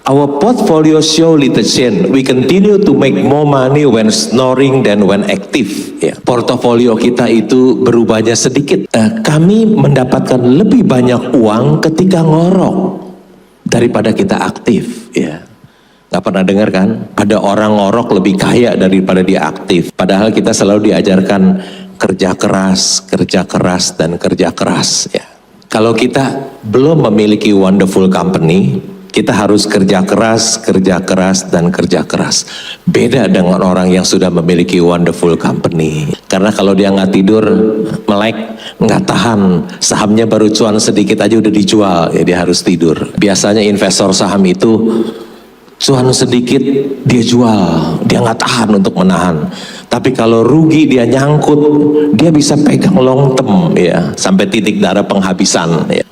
Our portfolio show little change. We continue to make more money when snoring than when active. Ya, portofolio kita itu berubahnya sedikit. Kami mendapatkan lebih banyak uang ketika ngorok daripada kita aktif. Ya, nggak pernah dengar kan? Ada orang ngorok lebih kaya daripada dia aktif. Padahal kita selalu diajarkan kerja keras, dan kerja keras. Ya. Kalau kita belum memiliki wonderful company, kita harus kerja keras, dan kerja keras. Beda dengan orang yang sudah memiliki wonderful company. Karena kalau dia nggak tidur, melek, nggak tahan, sahamnya baru cuan sedikit aja udah dijual, ya dia harus tidur. Biasanya investor saham itu cuan sedikit dia jual, dia nggak tahan untuk menahan. Tapi kalau rugi dia nyangkut, dia bisa pegang long term ya, sampai titik darah penghabisan ya.